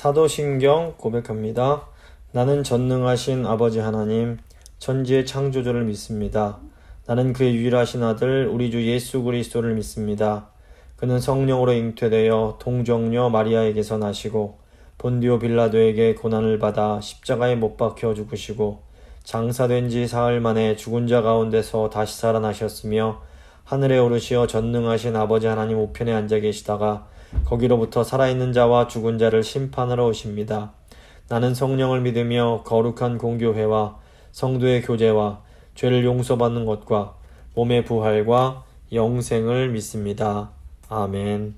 사도신경 고백합니다. 나는 전능하신 아버지 하나님, 천지의 창조주를 믿습니다. 나는 그의 유일하신 아들 우리 주 예수 그리스도를 믿습니다. 그는 성령으로 잉태되어 동정녀 마리아에게서 나시고 본디오 빌라도에게 고난을 받아 십자가에 못 박혀 죽으시고 장사된 지 사흘 만에 죽은 자 가운데서 다시 살아나셨으며 하늘에 오르시어 전능하신 아버지 하나님 우편에 앉아 계시다가 거기로부터 살아있는 자와 죽은 자를 심판하러 오십니다. 나는 성령을 믿으며 거룩한 공교회와 성도의 교제와 죄를 용서받는 것과 몸의 부활과 영생을 믿습니다. 아멘.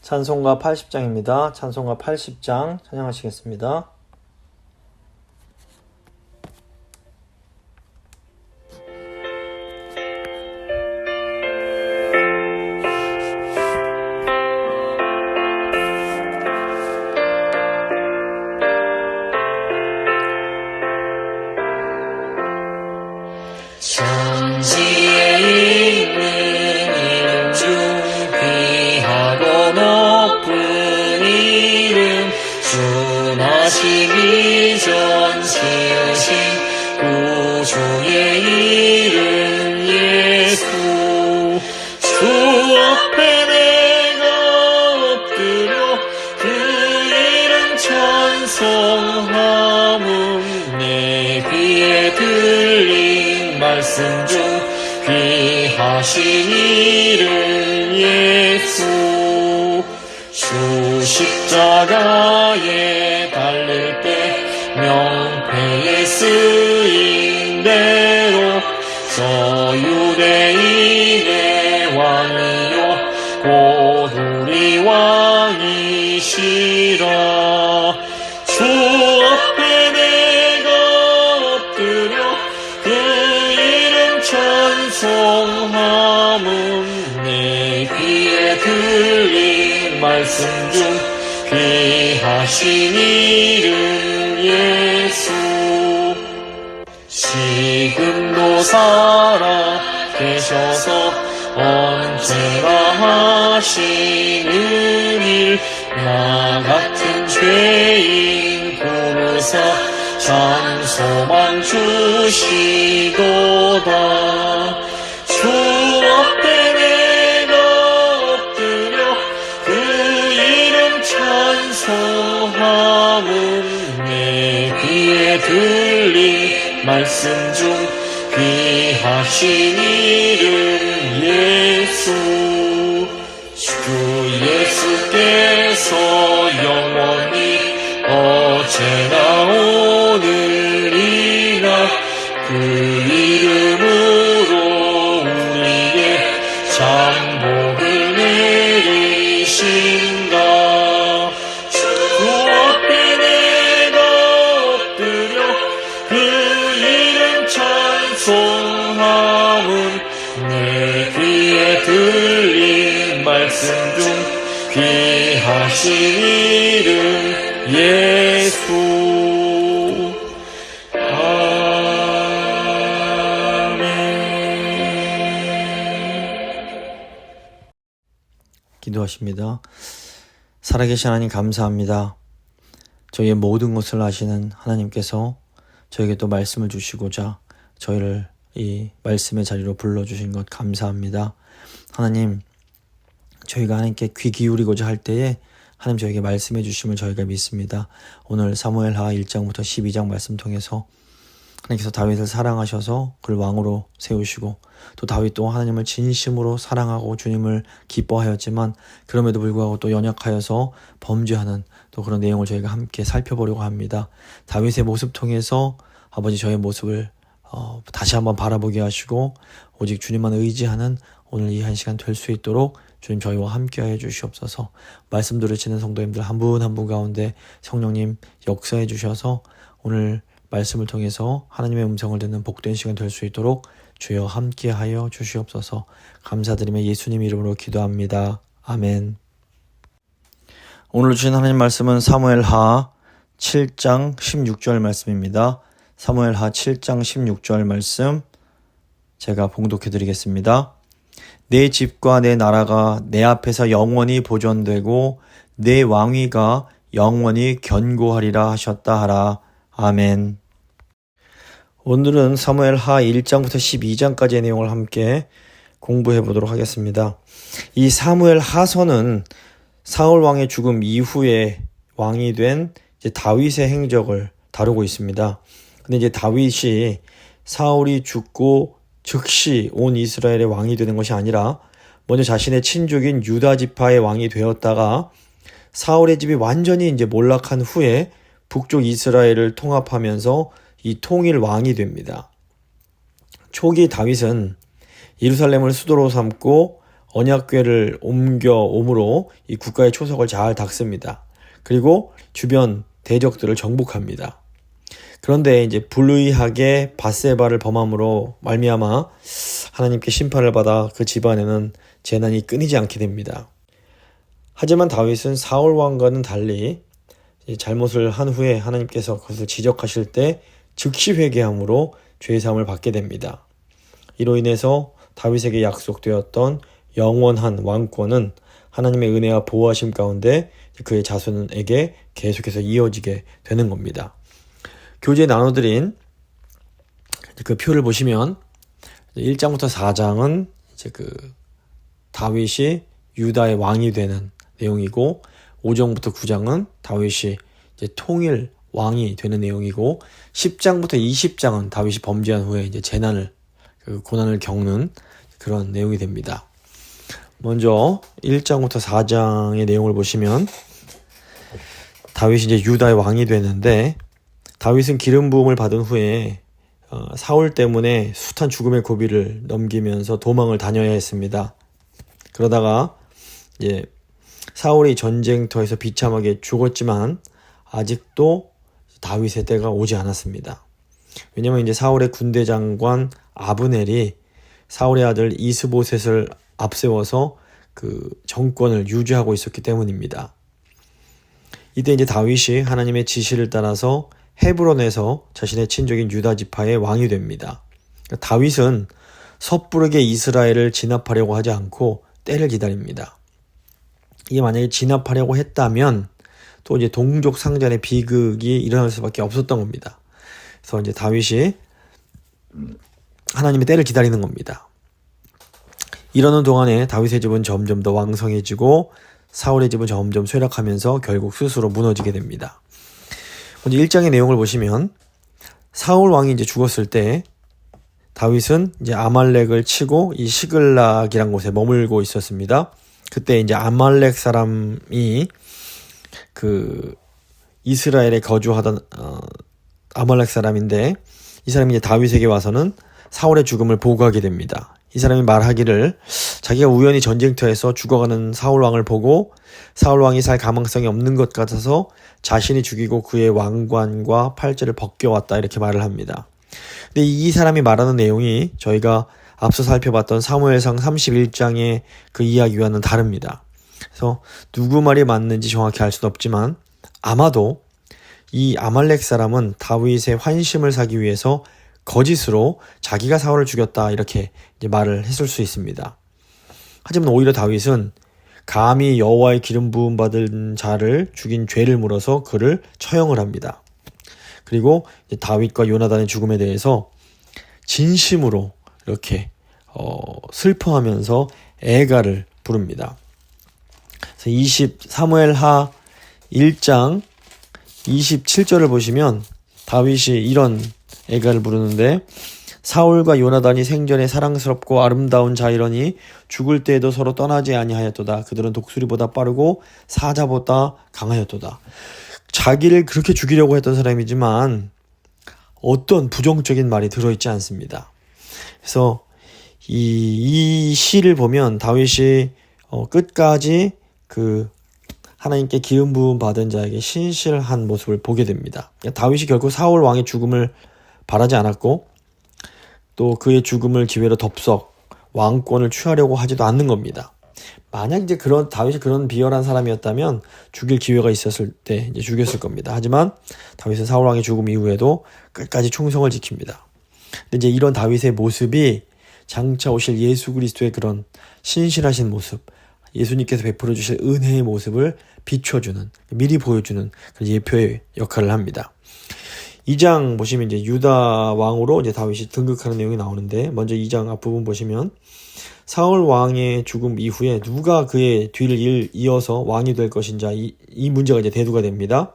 찬송가 80장입니다. 찬송가 80장 찬양하시겠습니다. 천지에 있는 이름 중 귀하고 높은 이름, 순하시기 전 지으신 구주의 이름 예수. 주 앞에 내가 엎드려 그 이름 찬송함은 내 귀에 들린 말씀 중 귀하신 이름 예수. 주 십자가에 달릴 때 명패에 쓰인 대로 저 유대인의 왕이요 곧 우리 왕이시라. 주 앞에 내가 엎드려 그 이름 찬송함은 내 귀에 들린 말씀 중 귀하신 이름 예수. 지금도 살아 계셔서 언제나 하시는 일, 나 같은 죄인 부르사 찬송만 주시도다. 주 앞에 내가 엎드려 그 이름 찬송함은 내 귀에 들린 말씀 중 귀하신 이름 예수. 주 예수께서 영원히 어제나 오늘이나 그 이름으로 우리의 장복을 내리신다. 주 앞에 내가 엎드려 그 이름 찬송함은 내 귀에 들린 말씀 중 귀하신 이름 예수. 아멘. 기도하십니다. 살아계신 하나님 감사합니다. 저희의 모든 것을 아시는 하나님께서 저에게 또 말씀을 주시고자 저희를 이 말씀의 자리로 불러주신 것 감사합니다. 하나님, 저희가 하나님께 귀 기울이고자 할 때에 하나님 저에게 말씀해 주심을 저희가 믿습니다. 오늘 사무엘하 1장부터 12장 말씀 통해서 하나님께서 다윗을 사랑하셔서 그를 왕으로 세우시고 또 다윗도 하나님을 진심으로 사랑하고 주님을 기뻐하였지만 그럼에도 불구하고 또 연약하여서 범죄하는 또 그런 내용을 저희가 함께 살펴보려고 합니다. 다윗의 모습 통해서 아버지 저의 모습을 다시 한번 바라보게 하시고 오직 주님만 의지하는 오늘 이 한 시간 될 수 있도록 주님 저희와 함께하여 주시옵소서. 말씀 들으시는 성도님들 한 분 한 분 가운데 성령님 역사해 주셔서 오늘 말씀을 통해서 하나님의 음성을 듣는 복된 시간 될 수 있도록 주여 함께하여 주시옵소서. 감사드리며 예수님 이름으로 기도합니다. 아멘. 오늘 주신 하나님 말씀은 사무엘하 7장 16절 말씀입니다. 사무엘하 7장 16절 말씀 제가 봉독해 드리겠습니다. 내 집과 내 나라가 내 앞에서 영원히 보존되고 내 왕위가 영원히 견고하리라 하셨다 하라. 아멘. 오늘은 사무엘하 1장부터 12장까지의 내용을 함께 공부해 보도록 하겠습니다. 이 사무엘하서는 사울 왕의 죽음 이후에 왕이 된 이제 다윗의 행적을 다루고 있습니다. 근데 이제 다윗이 사울이 죽고 즉시 온 이스라엘의 왕이 되는 것이 아니라 먼저 자신의 친족인 유다 지파의 왕이 되었다가 사울의 집이 완전히 이제 몰락한 후에 북쪽 이스라엘을 통합하면서 이 통일 왕이 됩니다. 초기 다윗은 예루살렘을 수도로 삼고 언약궤를 옮겨옴으로 이 국가의 초석을 잘 닦습니다. 그리고 주변 대적들을 정복합니다. 그런데 이제 불의하게 밧세바를 범함으로 말미암아 하나님께 심판을 받아 그 집안에는 재난이 끊이지 않게 됩니다. 하지만 다윗은 사울 왕과는 달리 잘못을 한 후에 하나님께서 그것을 지적하실 때 즉시 회개함으로 죄사함을 받게 됩니다. 이로 인해서 다윗에게 약속되었던 영원한 왕권은 하나님의 은혜와 보호하심 가운데 그의 자손에게 계속해서 이어지게 되는 겁니다. 교재에 나눠드린 그 표를 보시면 1장부터 4장은 이제 그 다윗이 유다의 왕이 되는 내용이고 5장부터 9장은 다윗이 이제 통일 왕이 되는 내용이고 10장부터 20장은 다윗이 범죄한 후에 이제 재난을 그 고난을 겪는 그런 내용이 됩니다. 먼저 1장부터 4장의 내용을 보시면 다윗이 이제 유다의 왕이 되는데 다윗은 기름 부음을 받은 후에 사울 때문에 숱한 죽음의 고비를 넘기면서 도망을 다녀야 했습니다. 그러다가 이제 사울이 전쟁터에서 비참하게 죽었지만 아직도 다윗의 때가 오지 않았습니다. 왜냐하면 이제 사울의 군대 장관 아브넬이 사울의 아들 이스보셋을 앞세워서 그 정권을 유지하고 있었기 때문입니다. 이때 이제 다윗이 하나님의 지시를 따라서 헤브론에서 자신의 친족인 유다 지파의 왕이 됩니다. 다윗은 섣부르게 이스라엘을 진압하려고 하지 않고 때를 기다립니다. 이게 만약에 진압하려고 했다면 또 이제 동족 상잔의 비극이 일어날 수밖에 없었던 겁니다. 그래서 이제 다윗이 하나님의 때를 기다리는 겁니다. 이러는 동안에 다윗의 집은 점점 더 왕성해지고 사울의 집은 점점 쇠락하면서 결국 스스로 무너지게 됩니다. 먼저 1장의 내용을 보시면 사울 왕이 이제 죽었을 때 다윗은 이제 아말렉을 치고 이 시글락이란 곳에 머물고 있었습니다. 그때 이제 아말렉 사람이 그 이스라엘에 거주하던 아말렉 사람인데 이 사람이 이제 다윗에게 와서는 사울의 죽음을 보고하게 됩니다. 이 사람이 말하기를 자기가 우연히 전쟁터에서 죽어가는 사울 왕을 보고 사울 왕이 살 가망성이 없는 것 같아서 자신이 죽이고 그의 왕관과 팔찌를 벗겨왔다 이렇게 말을 합니다. 근데 이 사람이 말하는 내용이 저희가 앞서 살펴봤던 사무엘상 31장의 그 이야기와는 다릅니다. 그래서 누구 말이 맞는지 정확히 알 수는 없지만 아마도 이 아말렉 사람은 다윗의 환심을 사기 위해서 거짓으로 자기가 사울을 죽였다 이렇게 이제 말을 했을 수 있습니다. 하지만 오히려 다윗은 감히 여호와의 기름 부음 받은 자를 죽인 죄를 물어서 그를 처형을 합니다. 그리고 이제 다윗과 요나단의 죽음에 대해서 진심으로 이렇게 슬퍼하면서 애가를 부릅니다. 그래서 사무엘하 1장 27절을 보시면 다윗이 이런 애가를 부르는데 사울과 요나단이 생전에 사랑스럽고 아름다운 자이러니 죽을 때에도 서로 떠나지 아니하였도다. 그들은 독수리보다 빠르고 사자보다 강하였도다. 자기를 그렇게 죽이려고 했던 사람이지만 어떤 부정적인 말이 들어있지 않습니다. 그래서 이 시를 보면 다윗이 끝까지 그 하나님께 기름 부음 받은 자에게 신실한 모습을 보게 됩니다. 다윗이 결국 사울 왕의 죽음을 바라지 않았고 또 그의 죽음을 기회로 덥석 왕권을 취하려고 하지도 않는 겁니다. 만약 이제 다윗이 그런 비열한 사람이었다면 죽일 기회가 있었을 때 이제 죽였을 겁니다. 하지만 다윗은 사울 왕의 죽음 이후에도 끝까지 충성을 지킵니다. 근데 이제 이런 다윗의 모습이 장차 오실 예수 그리스도의 그런 신실하신 모습, 예수님께서 베풀어 주실 은혜의 모습을 비춰주는, 미리 보여주는 그런 예표의 역할을 합니다. 2장 보시면 이제 유다 왕으로 이제 다윗이 등극하는 내용이 나오는데, 먼저 2장 앞부분 보시면 사울 왕의 죽음 이후에 누가 그의 뒤를 이어서 왕이 될 것인지 이 문제가 이제 대두가 됩니다.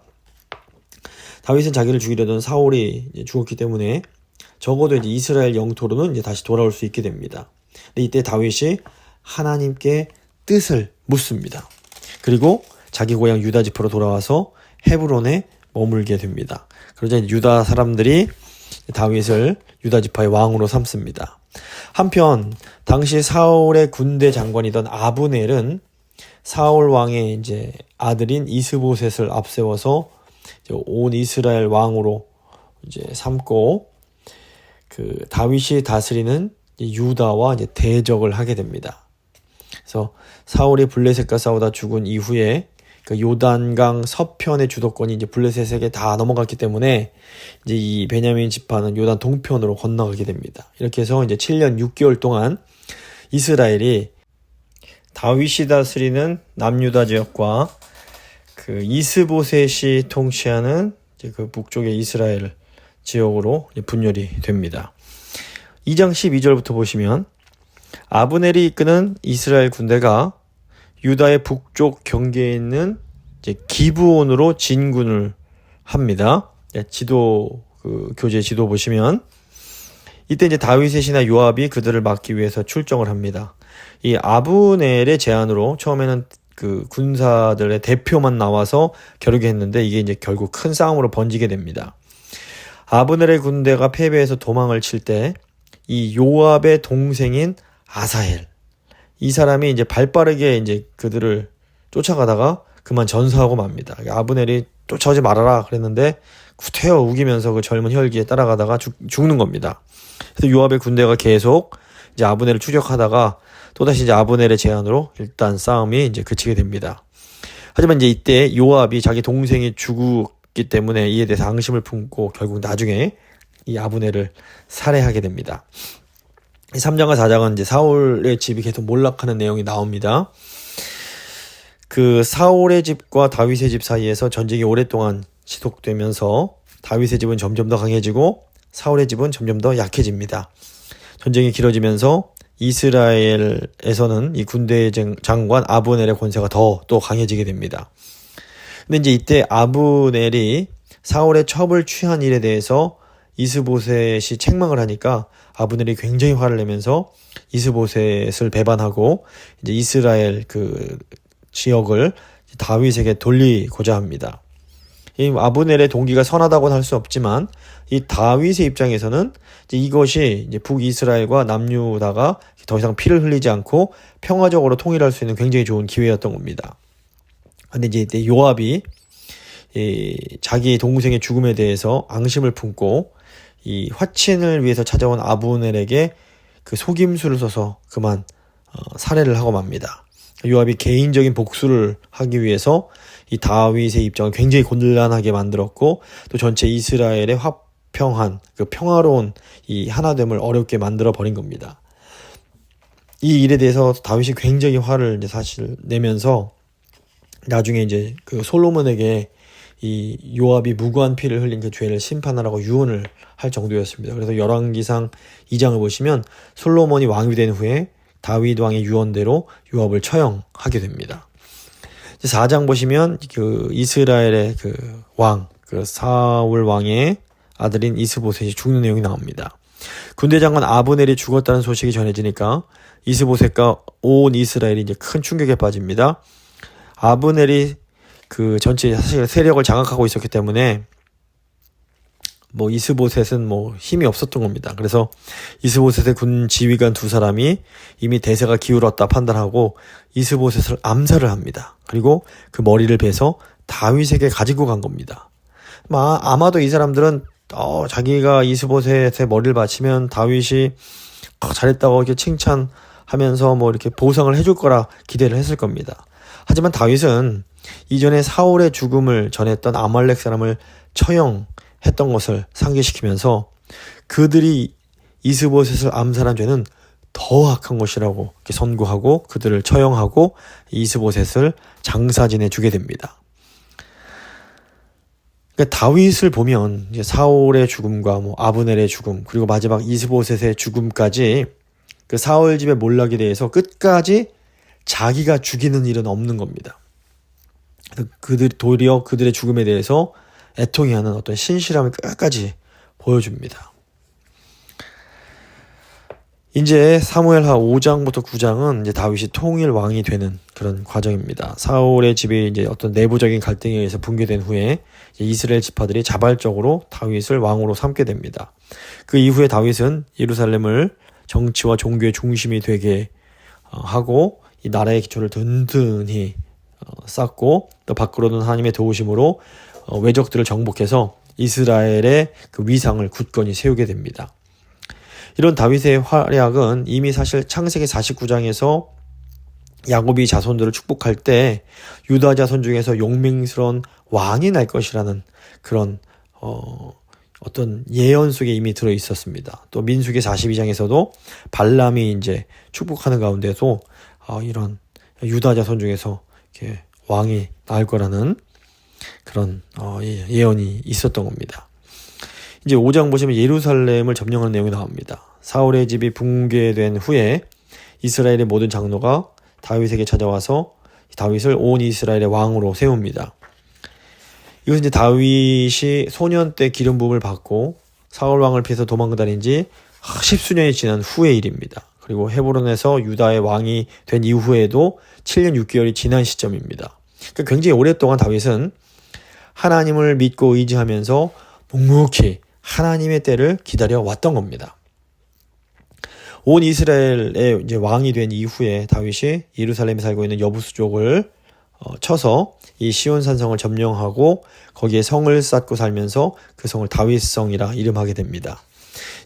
다윗은 자기를 죽이려던 사울이 이제 죽었기 때문에 적어도 이제 이스라엘 영토로는 이제 다시 돌아올 수 있게 됩니다. 근데 이때 다윗이 하나님께 뜻을 묻습니다. 그리고 자기 고향 유다 지파로 돌아와서 헤브론에 머물게 됩니다. 그러자 유다 사람들이 다윗을 유다 지파의 왕으로 삼습니다. 한편 당시 사울의 군대 장관이던 아브넬은 사울 왕의 이제 아들인 이스보셋을 앞세워서 이제 온 이스라엘 왕으로 이제 삼고, 그 다윗이 다스리는 유다와 이제 대적을 하게 됩니다. 그래서 사울이 블레셋과 싸우다 죽은 이후에 그 요단강 서편의 주도권이 이제 블레셋에게 다 넘어갔기 때문에 이제 이 베냐민 지파는 요단 동편으로 건너가게 됩니다. 이렇게 해서 이제 7년 6개월 동안 이스라엘이 다윗이 다스리는 남유다 지역과 그 이스보셋이 통치하는 이제 그 북쪽의 이스라엘 지역으로 분열이 됩니다. 2장 12절부터 보시면 아브넬이 이끄는 이스라엘 군대가 유다의 북쪽 경계에 있는 이제 기브온으로 진군을 합니다. 교재 지도 보시면 이때 이제 다윗이나 요압이 그들을 막기 위해서 출정을 합니다. 이 아브넬의 제안으로 처음에는 그 군사들의 대표만 나와서 겨루게 했는데 이게 이제 결국 큰 싸움으로 번지게 됩니다. 아브넬의 군대가 패배해서 도망을 칠 때 이 요압의 동생인 아사헬, 이 사람이 이제 발빠르게 이제 그들을 쫓아가다가 그만 전사하고 맙니다. 아브넬이 쫓아오지 말아라 그랬는데 구태여 우기면서 그 젊은 혈기에 따라가다가 죽는 겁니다. 그래서 요압의 군대가 계속 이제 아브넬을 추격하다가 또다시 이제 아브넬의 제안으로 일단 싸움이 이제 그치게 됩니다. 하지만 이제 이때 요압이 자기 동생이 죽었기 때문에 이에 대해서 앙심을 품고 결국 나중에 이 아브넬을 살해하게 됩니다. 3장과 4장은 이제 사울의 집이 계속 몰락하는 내용이 나옵니다. 그 사울의 집과 다윗의 집 사이에서 전쟁이 오랫동안 지속되면서 다윗의 집은 점점 더 강해지고 사울의 집은 점점 더 약해집니다. 전쟁이 길어지면서 이스라엘에서는 이 군대 장관 아브넬의 권세가 더 또 강해지게 됩니다. 근데 이제 이때 아브넬이 사울의 첩을 취한 일에 대해서 이스보셋이 책망을 하니까 아브넬이 굉장히 화를 내면서 이스보셋을 배반하고 이제 이스라엘 그 지역을 다윗에게 돌리고자 합니다. 이 아브넬의 동기가 선하다고는 할 수 없지만 이 다윗의 입장에서는 이제 이것이 이제 북이스라엘과 남유다가 더 이상 피를 흘리지 않고 평화적으로 통일할 수 있는 굉장히 좋은 기회였던 겁니다. 근데 이제 이때 요압이 자기 동생의 죽음에 대해서 앙심을 품고 이 화친을 위해서 찾아온 아브넬에게 그 속임수를 써서 그만 살해를 하고 맙니다. 요압이 개인적인 복수를 하기 위해서 이 다윗의 입장을 굉장히 곤란하게 만들었고 또 전체 이스라엘의 화평한 그 평화로운 이 하나됨을 어렵게 만들어 버린 겁니다. 이 일에 대해서 다윗이 굉장히 화를 이제 사실 내면서 나중에 이제 그 솔로몬에게 이 요압이 무고한 피를 흘린 그 죄를 심판하라고 유언을 할 정도였습니다. 그래서 열왕기상 2장을 보시면 솔로몬이 왕이 된 후에 다윗 왕의 유언대로 요압을 처형하게 됩니다. 4장 보시면 그 이스라엘의 그 왕, 그 사울 왕의 아들인 이스보셋이 죽는 내용이 나옵니다. 군대 장관 아브넬이 죽었다는 소식이 전해지니까 이스보셋과 온 이스라엘이 이제 큰 충격에 빠집니다. 아브넬이 그 전체 사실 세력을 장악하고 있었기 때문에 뭐 이스보셋은 뭐 힘이 없었던 겁니다. 그래서 이스보셋의 군 지휘관 두 사람이 이미 대세가 기울었다 판단하고 이스보셋을 암살을 합니다. 그리고 그 머리를 베서 다윗에게 가지고 간 겁니다. 아마도 이 사람들은 자기가 이스보셋의 머리를 바치면 다윗이 잘했다고 이렇게 칭찬하면서 뭐 이렇게 보상을 해줄 거라 기대를 했을 겁니다. 하지만 다윗은 이전에 사울의 죽음을 전했던 아말렉 사람을 처형했던 것을 상기시키면서 그들이 이스보셋을 암살한 죄는 더 악한 것이라고 이렇게 선고하고 그들을 처형하고 이스보셋을 장사진해 주게 됩니다. 그러니까 다윗을 보면 이제 사울의 죽음과 아브넬의 죽음 그리고 마지막 이스보셋의 죽음까지 그 사울 집의 몰락에 대해서 끝까지 자기가 죽이는 일은 없는 겁니다. 도리어 그들의 죽음에 대해서 애통해하는 어떤 신실함을 끝까지 보여줍니다. 이제 사무엘하 5장부터 9장은 이제 다윗이 통일 왕이 되는 그런 과정입니다. 사울의 집이 이제 어떤 내부적인 갈등에 의해서 붕괴된 후에 이스라엘 지파들이 자발적으로 다윗을 왕으로 삼게 됩니다. 그 이후에 다윗은 예루살렘을 정치와 종교의 중심이 되게 하고 이 나라의 기초를 든든히 쌓고 또 밖으로는 하나님의 도우심으로 외적들을 정복해서 이스라엘의 그 위상을 굳건히 세우게 됩니다. 이런 다윗의 활약은 이미 사실 창세기 49장에서 야곱이 자손들을 축복할 때 유다 자손 중에서 용맹스러운 왕이 날 것이라는 그런 어떤 예언 속에 이미 들어 있었습니다. 또 민수기 42장에서도 발람이 이제 축복하는 가운데서 이런 유다 자손 중에서 이렇게 왕이 날 거라는 그런 예언이 있었던 겁니다. 이제 5장 보시면 예루살렘을 점령하는 내용이 나옵니다. 사울의 집이 붕괴된 후에 이스라엘의 모든 장로가 다윗에게 찾아와서 다윗을 온 이스라엘의 왕으로 세웁니다. 이것은 이제 다윗이 소년 때 기름 부음을 받고 사울 왕을 피해서 도망다닌 지 10수년이 지난 후의 일입니다. 그리고 헤브론에서 유다의 왕이 된 이후에도 7년 6개월이 지난 시점입니다. 그러니까 굉장히 오랫동안 다윗은 하나님을 믿고 의지하면서 묵묵히 하나님의 때를 기다려 왔던 겁니다. 온 이스라엘의 이제 왕이 된 이후에 다윗이 예루살렘에 살고 있는 여부수족을 쳐서 이 시온 산성을 점령하고 거기에 성을 쌓고 살면서 그 성을 다윗성이라 이름하게 됩니다.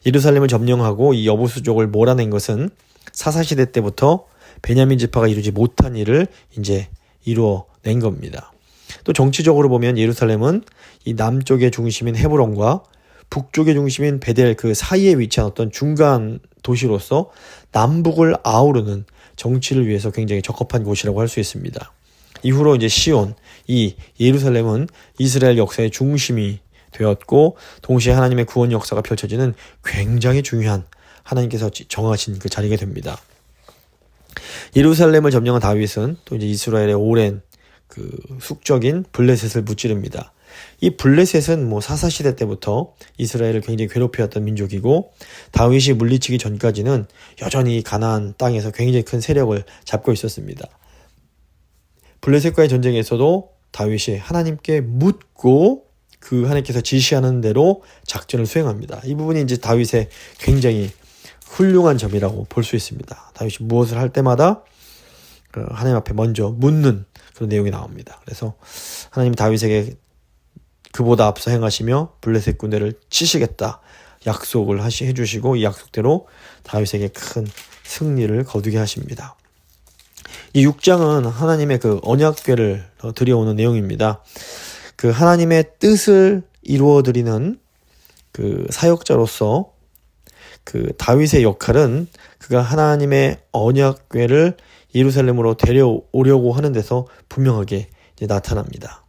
예루살렘을 점령하고 이 여부수족을 몰아낸 것은 사사시대 때부터 베냐민 지파가 이루지 못한 일을 이제 이루어낸 겁니다. 또 정치적으로 보면 예루살렘은 이 남쪽의 중심인 헤브론과 북쪽의 중심인 베델 그 사이에 위치한 어떤 중간 도시로서 남북을 아우르는 정치를 위해서 굉장히 적합한 곳이라고 할 수 있습니다. 이후로 이제 시온, 이 예루살렘은 이스라엘 역사의 중심이 되었고 동시에 하나님의 구원 역사가 펼쳐지는 굉장히 중요한 하나님께서 정하신 그 자리가 됩니다. 예루살렘을 점령한 다윗은 또 이제 이스라엘의 오랜 그 숙적인 블레셋을 무찌릅니다. 이 블레셋은 사사시대 때부터 이스라엘을 굉장히 괴롭혀왔던 민족이고 다윗이 물리치기 전까지는 여전히 가나안 땅에서 굉장히 큰 세력을 잡고 있었습니다. 블레셋과의 전쟁에서도 다윗이 하나님께 묻고 그 하나님께서 지시하는 대로 작전을 수행합니다. 이 부분이 이제 다윗의 굉장히 훌륭한 점이라고 볼 수 있습니다. 다윗이 무엇을 할 때마다 하나님 앞에 먼저 묻는 그런 내용이 나옵니다. 그래서 하나님 다윗에게 그보다 앞서 행하시며 블레셋 군대를 치시겠다 약속을 해주시고 이 약속대로 다윗에게 큰 승리를 거두게 하십니다. 이 6장은 하나님의 그 언약궤를 들여오는 내용입니다. 그 하나님의 뜻을 이루어드리는 그 사역자로서 그 다윗의 역할은 그가 하나님의 언약궤를 예루살렘으로 데려오려고 하는 데서 분명하게 이제 나타납니다.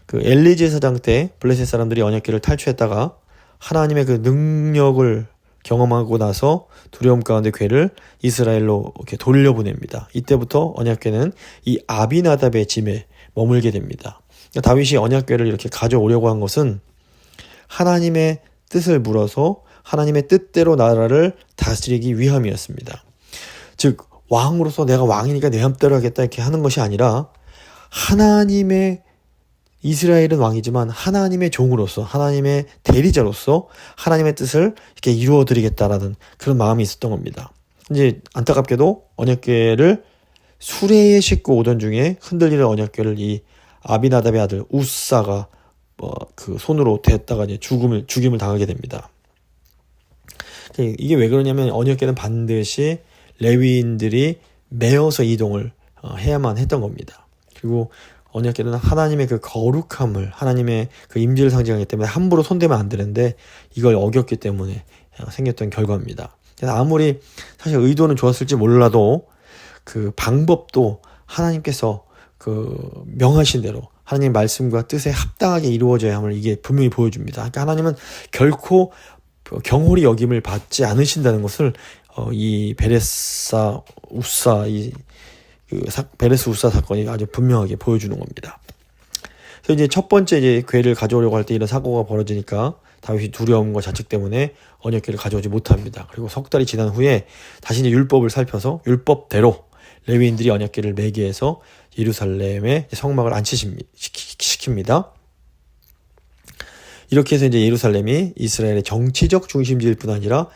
그 엘리제 사장 때 블레셋 사람들이 언약궤를 탈취했다가 하나님의 그 능력을 경험하고 나서 두려움 가운데 궤를 이스라엘로 이렇게 돌려보냅니다. 이때부터 언약궤는 이 아비나답의 짐에 머물게 됩니다. 그러니까 다윗이 언약궤를 이렇게 가져오려고 한 것은 하나님의 뜻을 물어서 하나님의 뜻대로 나라를 다스리기 위함이었습니다. 즉 왕으로서 내가 왕이니까 내 맘대로 하겠다 이렇게 하는 것이 아니라 하나님의 이스라엘은 왕이지만 하나님의 종으로서 하나님의 대리자로서 하나님의 뜻을 이렇게 이루어드리겠다라는 그런 마음이 있었던 겁니다. 이제 안타깝게도 언약궤를 수레에 싣고 오던 중에 흔들리는 언약궤를 이 아비나답의 아들 우사가 그 손으로 댔다가 이제 죽임을 당하게 됩니다. 이게 왜 그러냐면 언약궤는 반드시 레위인들이 메어서 이동을 해야만 했던 겁니다. 그리고 언약궤는 하나님의 그 거룩함을 하나님의 그 임재를 상징하기 때문에 함부로 손대면 안 되는데 이걸 어겼기 때문에 생겼던 결과입니다. 아무리 사실 의도는 좋았을지 몰라도 그 방법도 하나님께서 그 명하신 대로 하나님 말씀과 뜻에 합당하게 이루어져야 함을 이게 분명히 보여줍니다. 그러니까 하나님은 결코 경홀히 여김을 받지 않으신다는 것을 이 베레스 우사 사건이 아주 분명하게 보여주는 겁니다. 그래서 이제 첫 번째 이제 궤를 가져오려고 할 때 이런 사고가 벌어지니까 다윗이 두려움과 자책 때문에 언약궤를 가져오지 못합니다. 그리고 석 달이 지난 후에 다시 이제 율법을 살펴서 율법대로 레위인들이 언약궤를 매게 해서 예루살렘에 성막을 안치시킵니다. 이렇게 해서 이제 예루살렘이 이스라엘의 정치적 중심지일 뿐 아니라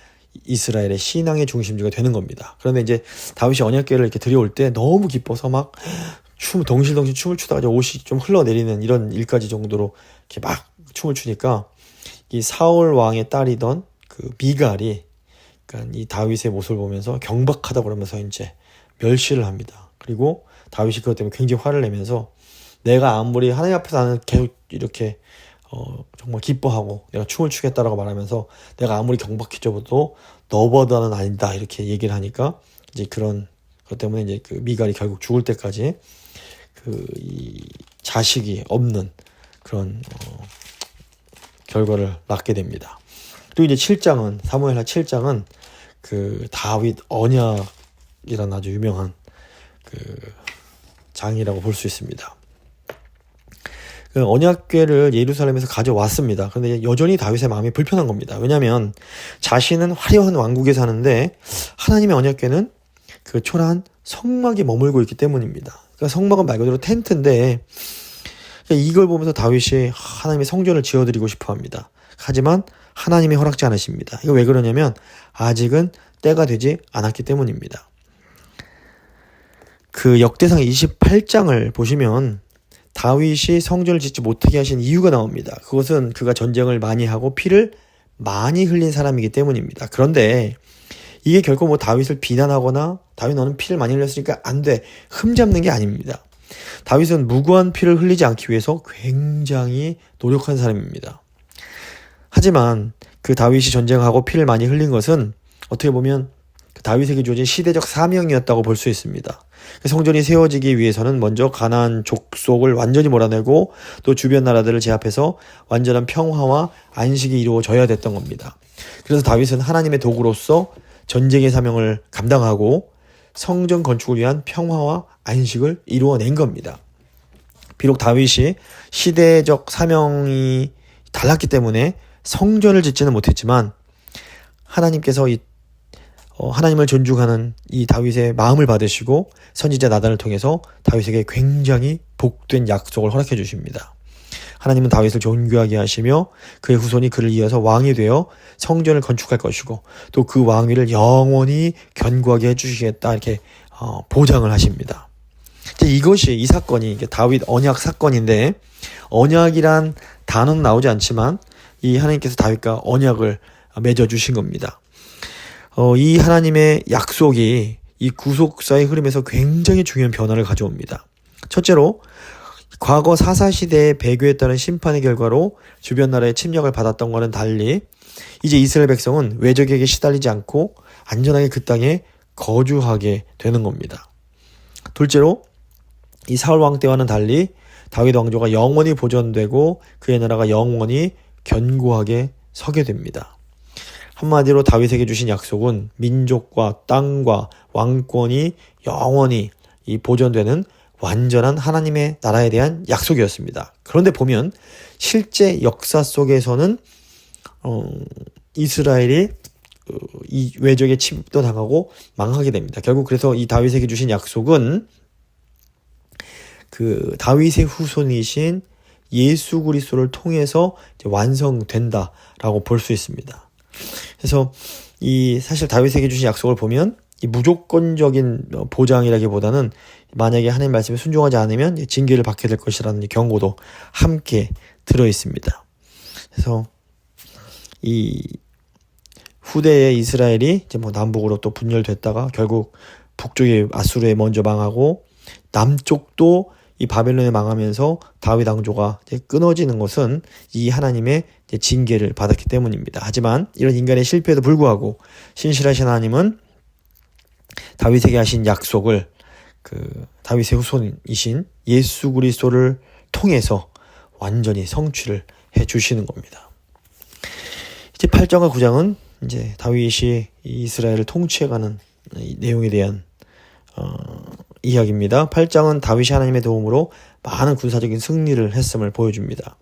이스라엘의 신앙의 중심지가 되는 겁니다. 그런데 이제 다윗이 언약궤를 이렇게 들여올 때 너무 기뻐서 막 덩실덩실 춤을 추다가 옷이 좀 흘러내리는 이런 일까지 정도로 이렇게 막 춤을 추니까 이 사울 왕의 딸이던 그 미갈이 그러니까 이 다윗의 모습을 보면서 경박하다 그러면서 이제 멸시를 합니다. 그리고 다윗이 그것 때문에 굉장히 화를 내면서 내가 아무리 하나님 앞에서 나는 계속 이렇게 정말 기뻐하고 내가 춤을 추겠다라고 말하면서 내가 아무리 경박해져도 너보다는 아니다 이렇게 얘기를 하니까 이제 그것 때문에 이제 그 미갈이 결국 죽을 때까지 이 자식이 없는 그런 결과를 낳게 됩니다. 그리고 이제 7장은 사무엘하 7장은 그 다윗 언약이라는 아주 유명한 그 장이라고 볼 수 있습니다. 그 언약궤를 예루살렘에서 가져왔습니다. 그런데 여전히 다윗의 마음이 불편한 겁니다. 왜냐하면 자신은 화려한 왕국에 사는데 하나님의 언약궤는 그 초라한 성막에 머물고 있기 때문입니다. 그러니까 성막은 말 그대로 텐트인데 이걸 보면서 다윗이 하나님의 성전을 지어드리고 싶어합니다. 하지만 하나님이 허락지 않으십니다. 이거 왜 그러냐면 아직은 때가 되지 않았기 때문입니다. 그 역대상 28장을 보시면 다윗이 성전을 짓지 못하게 하신 이유가 나옵니다. 그것은 그가 전쟁을 많이 하고 피를 많이 흘린 사람이기 때문입니다. 그런데 이게 결코 뭐 다윗을 비난하거나 다윗 너는 피를 많이 흘렸으니까 안 돼 흠잡는 게 아닙니다. 다윗은 무고한 피를 흘리지 않기 위해서 굉장히 노력한 사람입니다. 하지만 그 다윗이 전쟁하고 피를 많이 흘린 것은 어떻게 보면 다윗에게 주어진 시대적 사명이었다고 볼 수 있습니다. 성전이 세워지기 위해서는 먼저 가나안 족속을 완전히 몰아내고 또 주변 나라들을 제압해서 완전한 평화와 안식이 이루어져야 됐던 겁니다. 그래서 다윗은 하나님의 도구로서 전쟁의 사명을 감당하고 성전 건축을 위한 평화와 안식을 이루어낸 겁니다. 비록 다윗이 시대적 사명이 달랐기 때문에 성전을 짓지는 못했지만 하나님께서 하나님을 존중하는 이 다윗의 마음을 받으시고 선지자 나단을 통해서 다윗에게 굉장히 복된 약속을 허락해 주십니다. 하나님은 다윗을 존귀하게 하시며 그의 후손이 그를 이어서 왕이 되어 성전을 건축할 것이고 또 그 왕위를 영원히 견고하게 해주시겠다 이렇게 보장을 하십니다. 이것이 이 사건이 다윗 언약 사건인데 언약이란 단어는 나오지 않지만 이 하나님께서 다윗과 언약을 맺어주신 겁니다. 이 하나님의 약속이 이 구속사의 흐름에서 굉장히 중요한 변화를 가져옵니다. 첫째로 과거 사사시대의 배교에 따른 심판의 결과로 주변 나라의 침략을 받았던 것과는 달리 이제 이스라엘 백성은 외적에게 시달리지 않고 안전하게 그 땅에 거주하게 되는 겁니다. 둘째로 이 사울 왕 때와는 달리 다윗 왕조가 영원히 보존되고 그의 나라가 영원히 견고하게 서게 됩니다. 한마디로 다윗에게 주신 약속은 민족과 땅과 왕권이 영원히 이 보존되는 완전한 하나님의 나라에 대한 약속이었습니다. 그런데 보면 실제 역사 속에서는 이스라엘이 이 외적의 침입도 당하고 망하게 됩니다. 결국 그래서 이 다윗에게 주신 약속은 그 다윗의 후손이신 예수 그리스도를 통해서 이제 완성된다라고 볼 수 있습니다. 그래서 이 사실 다윗에게 주신 약속을 보면 이 무조건적인 보장이라기보다는 만약에 하나님 말씀에 순종하지 않으면 징계를 받게 될 것이라는 경고도 함께 들어 있습니다. 그래서 이 후대의 이스라엘이 이제 뭐 남북으로 또 분열됐다가 결국 북쪽의 아수르에 먼저 망하고 남쪽도 이 바벨론에 망하면서 다윗 왕조가 이제 끊어지는 것은 이 하나님의 이제 징계를 받았기 때문입니다. 하지만 이런 인간의 실패에도 불구하고 신실하신 하나님은 다윗에게 하신 약속을 다윗의 후손이신 예수 그리스도를 통해서 완전히 성취를 해 주시는 겁니다. 이제 8장과 9장은 이제 다윗이 이스라엘을 통치해가는 이 내용에 대한 이야기입니다. 8장은 다윗이 하나님의 도움으로 많은 군사적인 승리를 했음을 보여줍니다.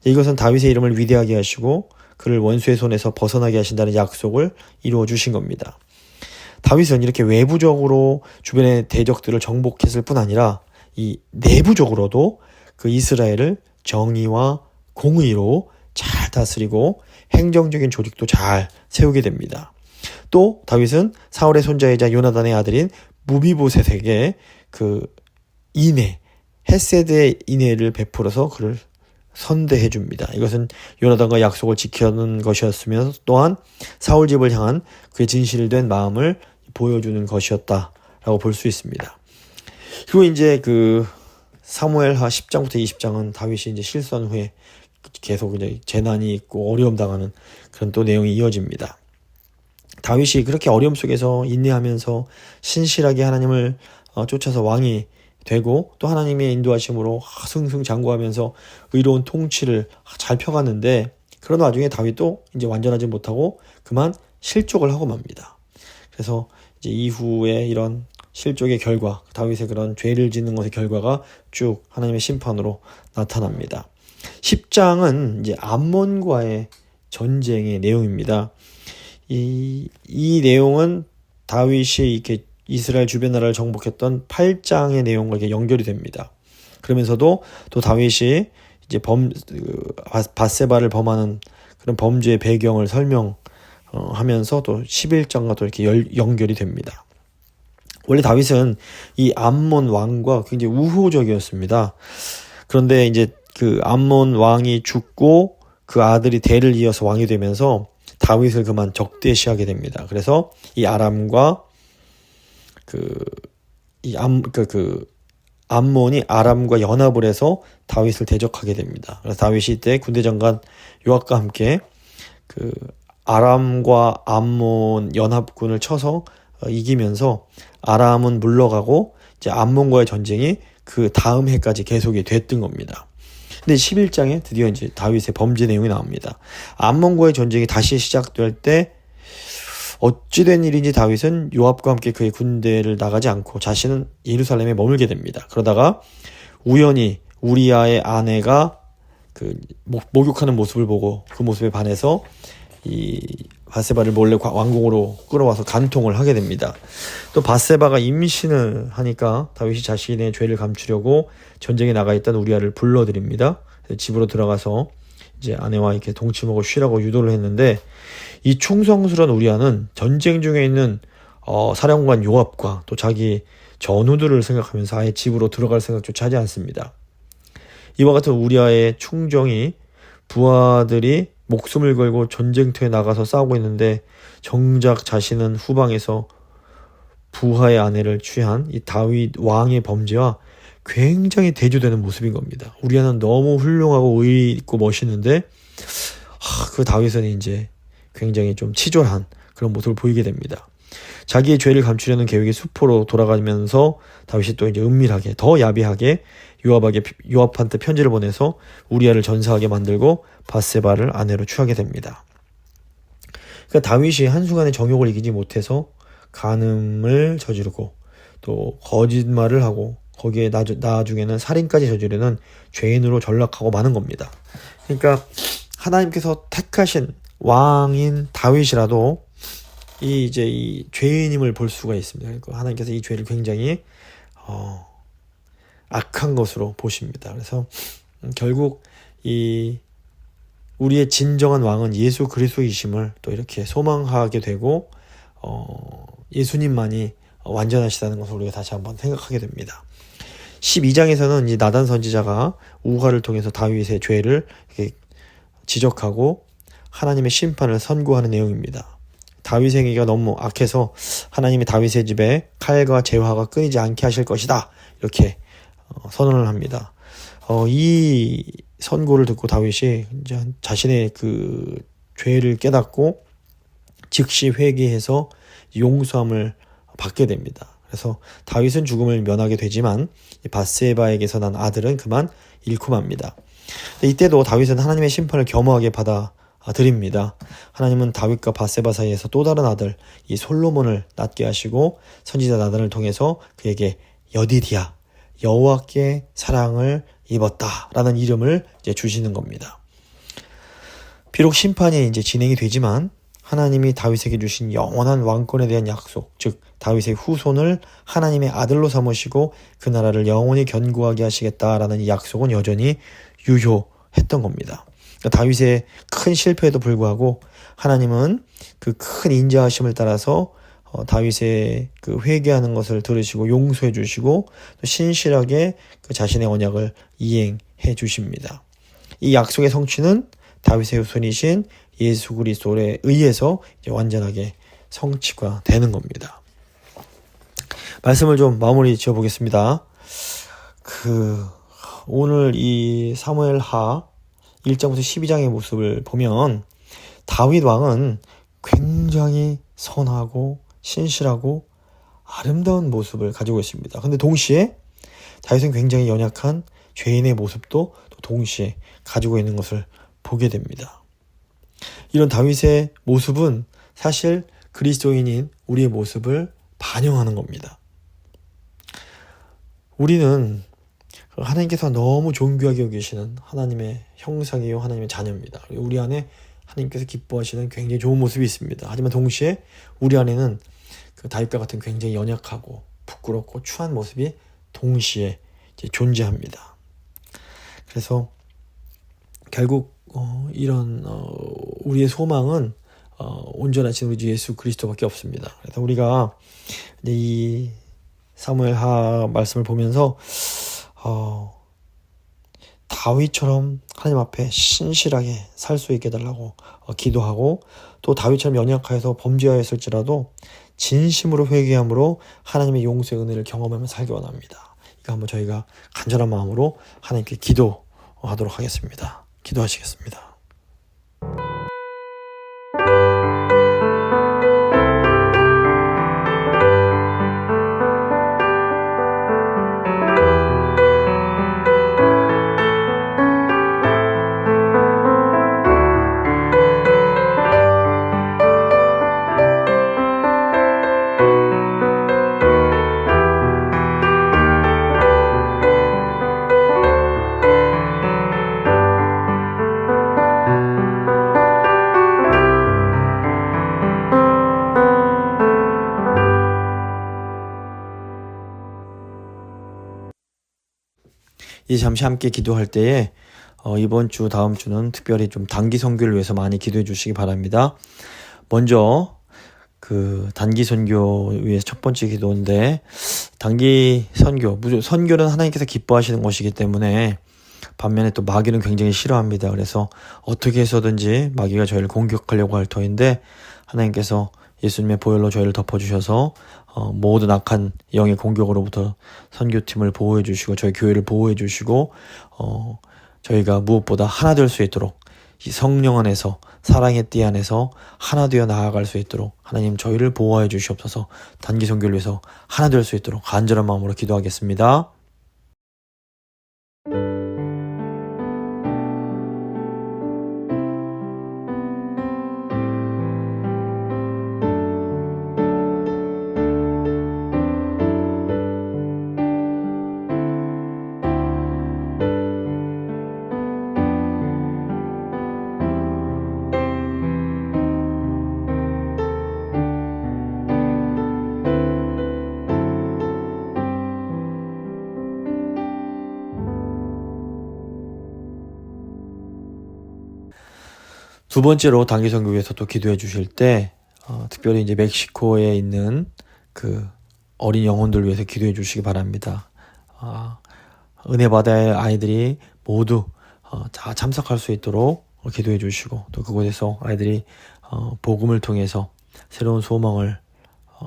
이것은 다윗의 이름을 위대하게 하시고 그를 원수의 손에서 벗어나게 하신다는 약속을 이루어 주신 겁니다. 다윗은 이렇게 외부적으로 주변의 대적들을 정복했을 뿐 아니라 이 내부적으로도 그 이스라엘을 정의와 공의로 잘 다스리고 행정적인 조직도 잘 세우게 됩니다. 또 다윗은 사울의 손자이자 요나단의 아들인 무비보셋에게 헤세드의 인애를 베풀어서 그를 선대해 줍니다. 이것은 요나단과 약속을 지키는 것이었으며 또한 사울 집을 향한 그의 진실된 마음을 보여주는 것이었다라고 볼 수 있습니다. 그리고 이제 사무엘하 10장부터 20장은 다윗이 이제 실수한 후에 계속 이제 재난이 있고 어려움 당하는 그런 또 내용이 이어집니다. 다윗이 그렇게 어려움 속에서 인내하면서 신실하게 하나님을 쫓아서 왕이 되고 또 하나님의 인도하심으로 승승장구하면서 의로운 통치를 잘 펴갔는데 그런 와중에 다윗도 이제 완전하지 못하고 그만 실족을 하고 맙니다. 그래서 이제 이후에 이런 실족의 결과, 다윗의 그런 죄를 짓는 것의 결과가 쭉 하나님의 심판으로 나타납니다. 10장은 이제 암몬과의 전쟁의 내용입니다. 이 내용은 다윗이 이렇게 이스라엘 주변 나라를 정복했던 8장의 내용과 이렇게 연결이 됩니다. 그러면서도 또 다윗이 이제 밧세바를 범하는 그런 범죄의 배경을 설명하면서 또 11장과 또 이렇게 연결이 됩니다. 원래 다윗은 이 암몬 왕과 굉장히 우호적이었습니다. 그런데 이제 암몬 왕이 죽고 그 아들이 대를 이어서 왕이 되면서 다윗을 그만 적대시하게 됩니다. 그래서 이 아람과 암몬이 아람과 연합을 해서 다윗을 대적하게 됩니다. 그래서 다윗이 이때 군대 장관 요압과 함께 아람과 암몬 연합군을 쳐서 이기면서 아람은 물러가고 이제 암몬과의 전쟁이 그 다음 해까지 계속이 됐던 겁니다. 근데 11장에 드디어 이제 다윗의 범죄 내용이 나옵니다. 암몬과의 전쟁이 다시 시작될 때 어찌된 일인지 다윗은 요압과 함께 그의 군대를 나가지 않고 자신은 예루살렘에 머물게 됩니다. 그러다가 우연히 우리아의 아내가 목욕하는 모습을 보고 그 모습에 반해서 이 밧세바를 몰래 왕궁으로 끌어와서 간통을 하게 됩니다. 또 밧세바가 임신을 하니까 다윗이 자신의 죄를 감추려고 전쟁에 나가 있던 우리아를 불러들입니다. 집으로 들어가서 이제 아내와 이렇게 동침하고 쉬라고 유도를 했는데 이 충성스러운 우리아는 전쟁 중에 있는 사령관 요압과 또 자기 전우들을 생각하면서 아예 집으로 들어갈 생각조차 하지 않습니다. 이와 같은 우리아의 충정이 부하들이 목숨을 걸고 전쟁터에 나가서 싸우고 있는데 정작 자신은 후방에서 부하의 아내를 취한 이 다윗 왕의 범죄와 굉장히 대조되는 모습인 겁니다. 우리아는 너무 훌륭하고 의리 있고 멋있는데 그 다윗은 이제 굉장히 좀 치졸한 그런 모습을 보이게 됩니다. 자기의 죄를 감추려는 계획이 수포로 돌아가면서 다윗이 또 이제 은밀하게 더 야비하게 요압한테 편지를 보내서 우리아를 전사하게 만들고 밧세바를 아내로 취하게 됩니다. 그러니까 다윗이 한순간에 정욕을 이기지 못해서 간음을 저지르고 또 거짓말을 하고 거기에 나중에는 살인까지 저지르는 죄인으로 전락하고 마는 겁니다. 그러니까 하나님께서 택하신 왕인 다윗이라도 이 죄인임을 볼 수가 있습니다. 그러니까 하나님께서 이 죄를 굉장히 악한 것으로 보십니다. 그래서 결국 우리의 진정한 왕은 예수 그리스도이심을 또 이렇게 소망하게 되고 예수님만이 완전하시다는 것을 우리가 다시 한번 생각하게 됩니다. 12장에서는 이 나단 선지자가 우화를 통해서 다윗의 죄를 이렇게 지적하고 하나님의 심판을 선고하는 내용입니다. 다윗의 행위가 너무 악해서 하나님이 다윗의 집에 칼과 재화가 끊이지 않게 하실 것이다. 이렇게 선언을 합니다. 이 선고를 듣고 다윗이 이제 자신의 그 죄를 깨닫고 즉시 회개해서 용서함을 받게 됩니다. 그래서 다윗은 죽음을 면하게 되지만 밧세바에게서 난 아들은 그만 잃고 맙니다. 이때도 다윗은 하나님의 심판을 겸허하게 받아들입니다. 하나님은 다윗과 밧세바 사이에서 또 다른 아들 이 솔로몬을 낳게 하시고 선지자 나단을 통해서 그에게 여디디야 여호와께 사랑을 입었다라는 이름을 이제 주시는 겁니다. 비록 심판이 이제 진행이 되지만 하나님이 다윗에게 주신 영원한 왕권에 대한 약속, 즉 다윗의 후손을 하나님의 아들로 삼으시고 그 나라를 영원히 견고하게 하시겠다라는 이 약속은 여전히 유효했던 겁니다. 그러니까 다윗의 큰 실패에도 불구하고 하나님은 그 큰 인자하심을 따라서 다윗의 그 회개하는 것을 들으시고 용서해 주시고 또 신실하게 그 자신의 언약을 이행해 주십니다. 이 약속의 성취는 다윗의 후손이신 예수 그리스도에 의해서 이제 완전하게 성취가 되는 겁니다. 말씀을 좀 마무리 지어 보겠습니다. 오늘 이 사무엘하 1장부터 12장의 모습을 보면 다윗 왕은 굉장히 선하고 신실하고 아름다운 모습을 가지고 있습니다. 근데 동시에 다윗은 굉장히 연약한 죄인의 모습도 또 동시에 가지고 있는 것을 보게 됩니다. 이런 다윗의 모습은 사실 그리스도인인 우리의 모습을 반영하는 겁니다. 우리는 하나님께서 너무 존귀하게 여기시는 하나님의 형상이요 하나님의 자녀입니다. 우리 안에 하나님께서 기뻐하시는 굉장히 좋은 모습이 있습니다. 하지만 동시에 우리 안에는 그 다윗과 같은 굉장히 연약하고 부끄럽고 추한 모습이 동시에 이제 존재합니다. 그래서 결국 이런 우리의 소망은 온전하신 우리 주 예수 그리스도밖에 없습니다. 그래서 우리가 이제 이 사무엘하 말씀을 보면서 다윗처럼 하나님 앞에 신실하게 살 수 있게 해달라고 기도하고 또 다윗처럼 연약하여서 범죄하였을지라도 진심으로 회개함으로 하나님의 용서의 은혜를 경험하며 살기 원합니다. 이거 한번 저희가 간절한 마음으로 하나님께 기도하도록 하겠습니다. 기도하시겠습니다. 이제 잠시 함께 기도할 때에 이번 주 다음 주는 특별히 좀 단기 선교를 위해서 많이 기도해 주시기 바랍니다. 먼저 그 단기 선교 위해서 첫 번째 기도인데 단기 선교는 하나님께서 기뻐하시는 것이기 때문에 반면에 또 마귀는 굉장히 싫어합니다. 그래서 어떻게 해서든지 마귀가 저희를 공격하려고 할 터인데 하나님께서 예수님의 보혈로 저희를 덮어주셔서 모든 악한 영의 공격으로부터 선교팀을 보호해 주시고 저희 교회를 보호해 주시고 저희가 무엇보다 하나 될 수 있도록 이 성령 안에서 사랑의 띠 안에서 하나 되어 나아갈 수 있도록 하나님 저희를 보호해 주시옵소서. 단기 선교를 위해서 하나 될 수 있도록 간절한 마음으로 기도하겠습니다. 두 번째로 단기 선교에서 또 기도해 주실 때 특별히 이제 멕시코에 있는 그 어린 영혼들 위해서 기도해 주시기 바랍니다. 은혜 바다의 아이들이 모두 다 참석할 수 있도록 기도해 주시고 또 그곳에서 아이들이 복음을 통해서 새로운 소망을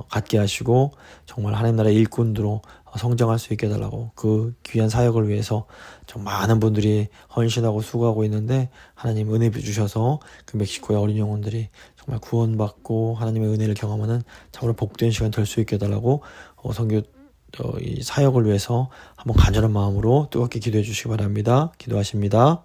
갖게 하시고 정말 하나님 나라의 일꾼으로 성장할 수 있게 해달라고, 그 귀한 사역을 위해서 좀 많은 분들이 헌신하고 수고하고 있는데 하나님 은혜 주셔서 그 멕시코의 어린 영혼들이 정말 구원받고 하나님의 은혜를 경험하는 참으로 복된 시간 될 수 있게 해달라고 선교 이 사역을 위해서 한번 간절한 마음으로 뜨겁게 기도해 주시기 바랍니다. 기도하십니다.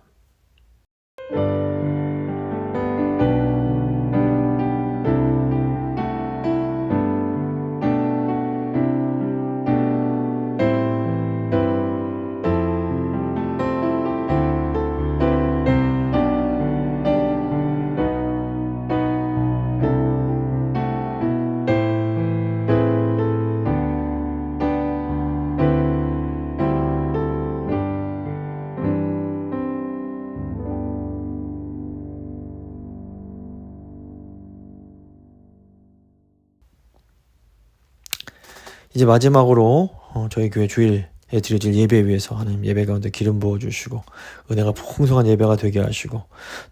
이제 마지막으로 저희 교회 주일에 드려질 예배 위해서 하나님 예배 가운데 기름 부어주시고 은혜가 풍성한 예배가 되게 하시고,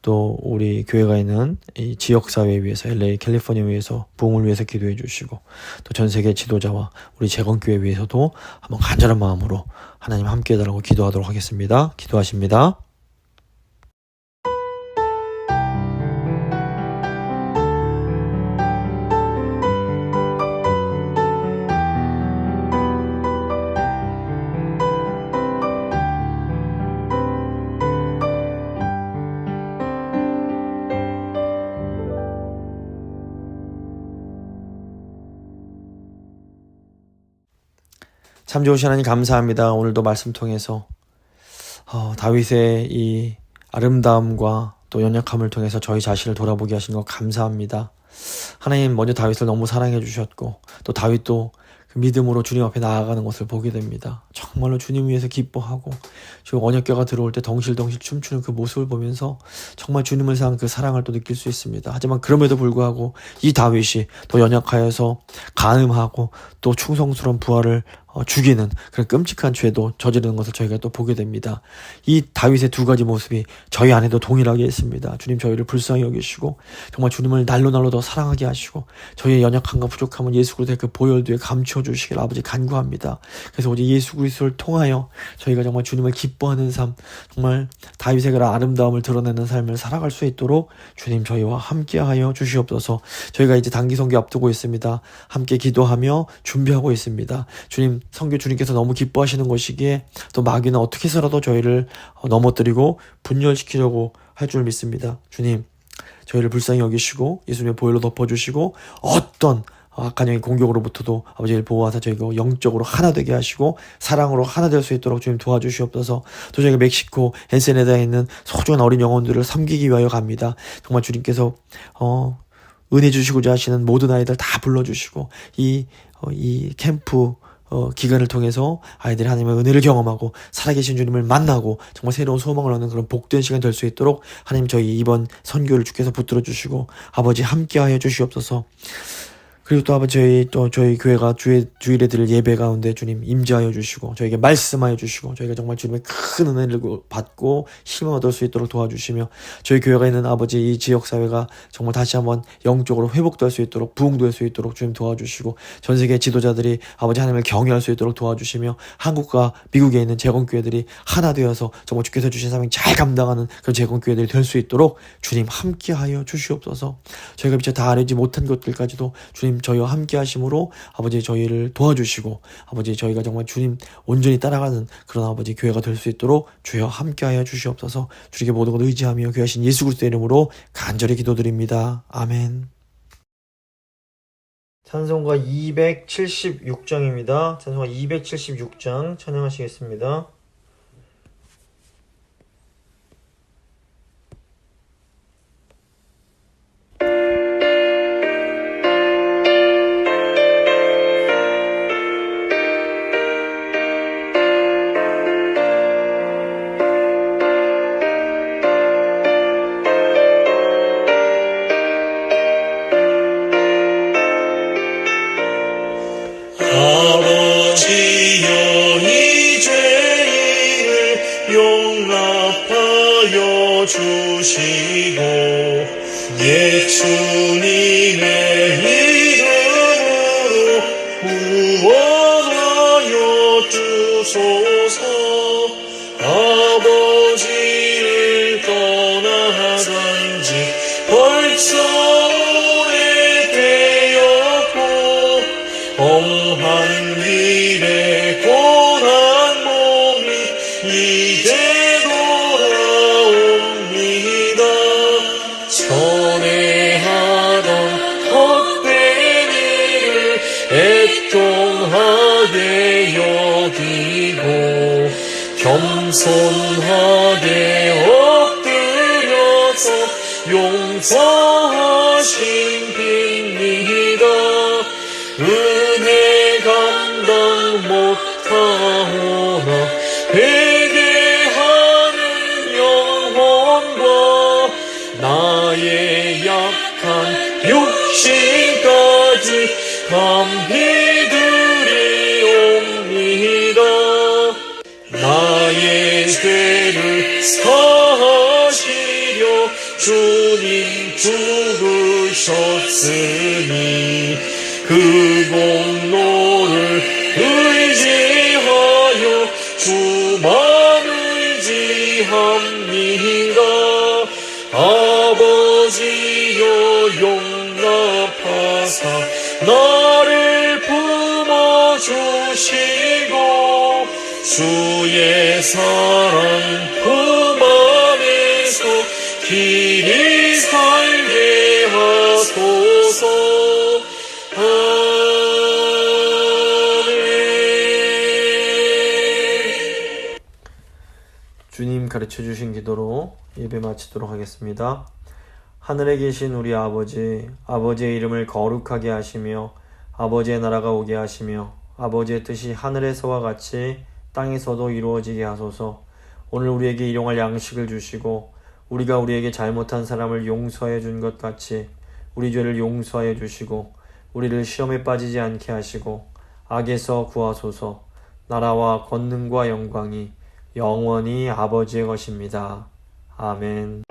또 우리 교회가 있는 이 지역사회 위해서 LA 캘리포니아 위해서 부흥을 위해서 기도해 주시고, 또 전세계 지도자와 우리 재건교회 위해서도 한번 간절한 마음으로 하나님 함께 해달라고 기도하도록 하겠습니다. 기도하십니다. 참 좋으신 하나님 감사합니다. 오늘도 말씀 통해서 다윗의 이 아름다움과 또 연약함을 통해서 저희 자신을 돌아보게 하신 것 감사합니다. 하나님, 먼저 다윗을 너무 사랑해 주셨고, 또 다윗도 그 믿음으로 주님 앞에 나아가는 것을 보게 됩니다. 정말로 주님 위해서 기뻐하고 지금 언약궤가 들어올 때 덩실덩실 춤추는 그 모습을 보면서 정말 주님을 향한 그 사랑을 또 느낄 수 있습니다. 하지만 그럼에도 불구하고 이 다윗이 또 연약하여서 간음하고 또 충성스러운 부하를 죽이는 그런 끔찍한 죄도 저지르는 것을 저희가 또 보게 됩니다. 이 다윗의 두 가지 모습이 저희 안에도 동일하게 있습니다. 주님, 저희를 불쌍히 여기시고 정말 주님을 날로 더 사랑하게 하시고 저희의 연약함과 부족함은 예수 그리스도의 그 보혈 뒤에 감추어 주시길 아버지 간구합니다. 그래서 오직 예수 그리스도를 통하여 저희가 정말 주님을 기뻐하는 삶, 정말 다윗의 그런 아름다움을 드러내는 삶을 살아갈 수 있도록 주님 저희와 함께하여 주시옵소서. 저희가 이제 단기 선교 앞두고 있습니다. 함께 기도하며 준비하고 있습니다. 주님, 선교 주님께서 너무 기뻐하시는 것이기에 또 마귀는 어떻게 해서라도 저희를 넘어뜨리고 분열시키려고 할 줄 믿습니다. 주님, 저희를 불쌍히 여기시고 예수님의 보혈로 덮어주시고 어떤 악한 영의 공격으로부터도 아버지를 보호하사 저희가 영적으로 하나 되게 하시고 사랑으로 하나 될 수 있도록 주님 도와주시옵소서. 또 저희가 멕시코 엔세네다에 있는 소중한 어린 영혼들을 섬기기 위하여 갑니다. 정말 주님께서 은혜 주시고자 하시는 모든 아이들 다 불러주시고 이 캠프 기간을 통해서 아이들이 하나님의 은혜를 경험하고 살아계신 주님을 만나고 정말 새로운 소망을 얻는 그런 복된 시간 될 수 있도록 하나님, 저희 이번 선교를 주께서 붙들어 주시고 아버지 함께하여 주시옵소서. 그리고 또 아버지 저희 교회가 주일에 드릴 예배 가운데 주님 임재하여 주시고 저에게 말씀하여 주시고 저희가 정말 주님의 큰 은혜를 받고 힘을 얻을 수 있도록 도와주시며, 저희 교회가 있는 아버지 이 지역사회가 정말 다시 한번 영적으로 회복될 수 있도록 부흥될 수 있도록 주님 도와주시고 전 세계 지도자들이 아버지 하나님을 경외할 수 있도록 도와주시며, 한국과 미국에 있는 재건교회들이 하나 되어서 정말 주께서 주신 사명 잘 감당하는 그런 재건교회들이 될 수 있도록 주님 함께하여 주시옵소서. 저희가 미처 다 알지 못한 것들까지도 주님 저희와 함께 하심으로 아버지 저희를 도와주시고 아버지 저희가 정말 주님 온전히 따라가는 그런 아버지 교회가 될 수 있도록 주여 함께하여 주시옵소서. 주님께 모든 것 의지하며 귀하신 예수 그리스도의 이름으로 간절히 기도드립니다. 아멘. 찬송가 276장입니다. 찬송가 276장 찬양하시겠습니다. 아버지여, 이 죄인을 용납하여 주시고 예수님의 이름으로 구원하여 소외되었고 험한 길에 고난 몸이 이제 돌아옵니다. 전에하던 헛된 일을 애통하게 여기고 겸손하게 엎드려서 용서하심 빕니다. 은혜 감당 못하오나 회개하는 영혼과 나의 약한 육신까지 감히 드리옵니다. 나의 죄를 사하시려 주님 죽으셨으니 그 공로를 의지하여 주만 의지합니다. 아버지여 용납하사 나를 품어주시고 주의 사랑 품 안에서 길이 살게 하소서. 아멘. 주님 가르쳐 주신 기도로 예배 마치도록 하겠습니다. 하늘에 계신 우리 아버지, 아버지의 이름을 거룩하게 하시며 아버지의 나라가 오게 하시며 아버지의 뜻이 하늘에서와 같이 땅에서도 이루어지게 하소서. 오늘 우리에게 일용할 양식을 주시고 우리가 우리에게 잘못한 사람을 용서해 준 것 같이 우리 죄를 용서해 주시고 우리를 시험에 빠지지 않게 하시고 악에서 구하소서. 나라와 권능과 영광이 영원히 아버지의 것입니다. 아멘.